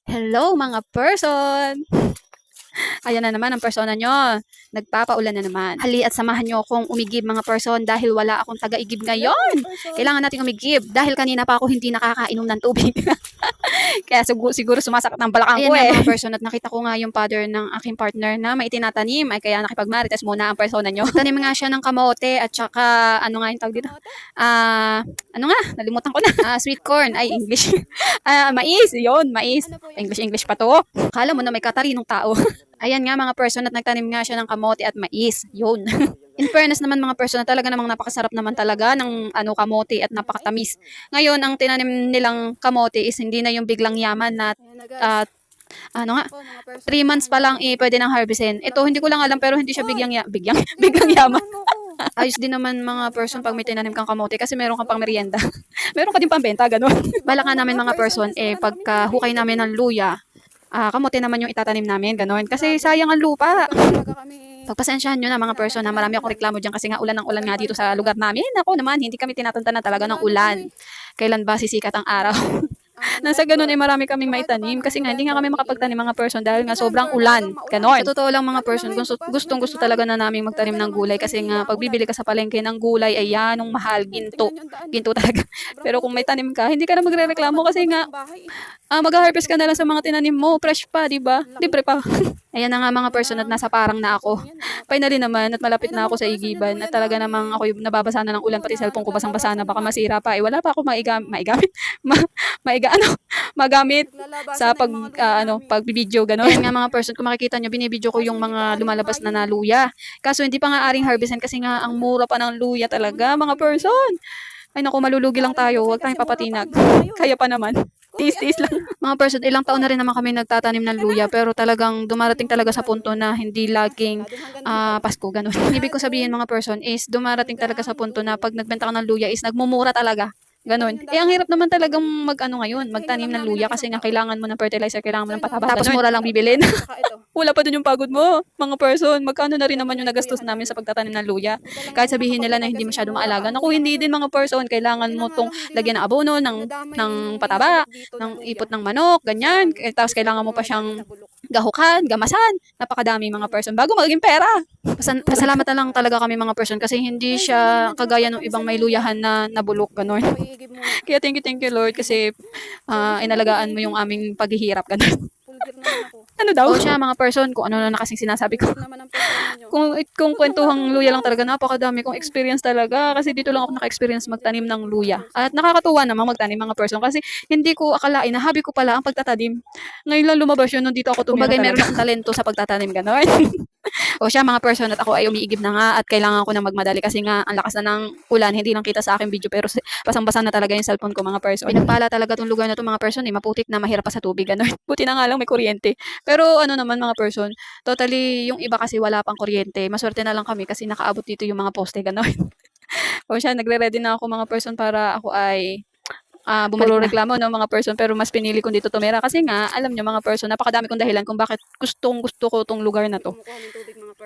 Hello mga person! Ayan na naman ang persona nyo. Nagpapaulan na naman. Hali at samahan nyo akong umigib mga person dahil wala akong taga-igib ngayon. Kailangan natin umigib dahil kanina pa ako hindi nakakainom ng tubig. Kaya siguro sumasakit ng balakang ko eh. Ayan mga person at nakita ko nga yung father ng aking partner na may tinatanim ay kaya nakipagmarites muna ang persona nyo. Tanim nga siya ng kamote at saka ano nga yung tawag dito? Ano nga? Nalimutan ko na. Sweet corn. Ay, English. Mais. Yun, mais. English pa to. Kala mo na may katarinong tao. Ayan nga mga person at nagtanim nga siya ng kamote at mais. Yun. In fairness naman mga person na talaga namang napakasarap naman talaga ng kamote at napakatamis. Ngayon, ang tinanim nilang kamote is hindi na yung biglang yaman na 3 months pa lang pwede nang harvestin. Ito, hindi ko lang alam pero hindi siya biglang yaman. Ayos din naman mga person pag may tinanim kang kamote kasi meron kang pang merienda. Meron ka din pambenta, ganun. Bala nga namin mga person, pagka hukay namin ng luya, kamote naman yung itatanim namin, ganun. Kasi sayang ang lupa. Pagpasensyahan nyo na mga person na marami akong reklamo dyan kasi nga ulan ng ulan nga dito sa lugar namin. Ako naman, hindi kami tinatantanan talaga ng ulan. Kailan ba sisikat ang araw? Nasa ganun marami kaming maitanim kasi nga hindi nga kami makapagtanim mga person dahil nga sobrang ulan. Ganon. Sa totoo lang mga person, gusto talaga na namin magtanim ng gulay kasi nga pag bibili ka sa palengke ng gulay ay yan, ng mahal, ginto. Ginto talaga. Pero kung may tanim ka, hindi ka na magrereklamo kasi nga mag-harvest ka na lang sa mga tinanim mo. Fresh pa, di ba? Libre pa. Ayan na nga mga person at nasa parang na ako. Finally naman at malapit na ako sa igiban at talaga namang ako yung nababasa na ng ulan pati cellphone ko basang-basa na baka masira pa. Wala pa ako magamit sa pagbibideo gano'n. Ayan nga mga person, kung makikita nyo, binibideo ko yung mga lumalabas na luya. Kaso hindi pa nga aring harvestin kasi nga ang mura pa ng luya talaga mga person. Ay naku, malulugi lang tayo. Huwag tayong papatinag. Kaya pa naman. Tiis-tiis lang. Mga person, ilang taon na rin naman kami nagtatanim ng luya pero talagang dumarating talaga sa punto na hindi laging Pasko, ganun. Ibig ko sabihin mga person is dumarating talaga sa punto na pag nagbenta ka ng luya is nagmumura talaga. Ganon. Ang hirap naman talagang ngayon, magtanim ng luya kasi nga kailangan mo ng fertilizer, kailangan mo ng pataba. Tapos mura lang bibilin. Wala pa dun yung pagod mo, mga person. Magkano na rin naman yung nagastos namin sa pagtatanim ng luya. Kahit sabihin nila na hindi masyado maalaga. Naku, hindi din mga person. Kailangan mo tong lagyan ng abono, ng pataba, ng ipot ng manok, ganyan. Tapos kailangan mo pa siyang gahukan, gamasan. Napakadami mga person. Bago maging pera. Pasalamat na lang talaga kami mga person kasi hindi siya kagaya ng ibang may luyahan na nabulok, ganon. Kaya thank you Lord kasi inalagaan mo yung aming paghihirap, ganon. Ano daw? O siya mga person, kung ano na kasing sinasabi ko. Kung kwentuhang luya lang talaga, napakadami kong experience talaga. Kasi dito lang ako naka-experience magtanim ng luya. At nakakatuwa naman magtanim mga person kasi hindi ko akalain na hobby ko pala ang pagtatanim. Ngayon lang lumabas yun nung dito ako tumira talaga. Meron akong talento sa pagtatanim, gano'n. O siya mga person at ako ay umiigib na nga at kailangan ko na magmadali kasi nga ang lakas na ng ulan, hindi lang kita sa aking video pero basang-basa na talaga yung cellphone ko mga person. Pinagpala talaga tong lugar na to mga person, maputik na mahirap pa sa tubig, gano'n. Buti na nga lang may kuryente. Pero ano naman mga person, totally yung iba kasi wala pang kuryente. Maswerte na lang kami kasi nakaabot dito yung mga poste, gano'n. O siya, nagre-ready na ako mga person para ako ay puro reklamo no mga person pero mas pinili ko dito tumira kasi nga alam nyo mga person napakadami kong dahilan kung bakit gusto ko tong lugar na to.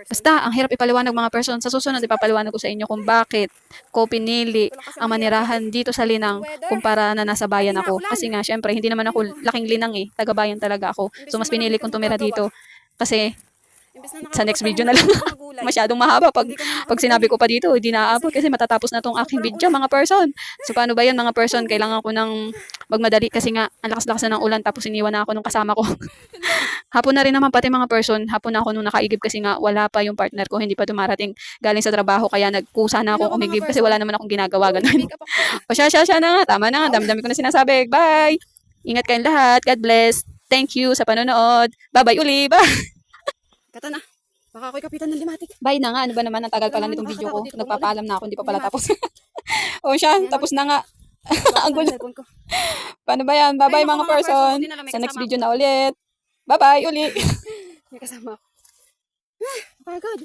Basta ang hirap ipaliwanag mga person, sa susunod ipapaliwanag ko sa inyo kung bakit ko pinili ang manirahan dito sa Linang kumpara na nasa bayan ako kasi nga syempre hindi naman ako laking Linang taga bayan talaga ako, so mas pinili kong tumira dito kasi sa next video na lang. Masyadong mahaba pag sinabi ko pa dito, hindi naaabot kasi matatapos na tong aking video mga person. So paano ba yan mga person? Kailangan ko ng magmadali kasi nga ang lakas-lakas na ng ulan tapos iniwan na ako nung kasama ko. Hapon na rin naman pati mga person, hapon na ako nung nakaigib kasi nga wala pa yung partner ko, hindi pa dumarating galing sa trabaho kaya nagkusa na akong umigib kasi wala naman akong ginagawa ganun. O siya na nga, tama na nga, dami-dami ko na sinasabi. Bye! Ingat kayong lahat. God bless. Thank you sa panonood. Bye-bye uli. Bye! Kata na. Baka ako'y kapitan ng limatik. Bye na nga. Ano ba naman? Ang tagal pala nitong video ko. Nagpapaalam na ako. Hindi pa pala tapos. O siya. Tapos na nga. Ang gulo. Paano ba yan? Bye-bye mga person. Sa next video na ulit. Bye-bye uli. May kasama ako. Pagod.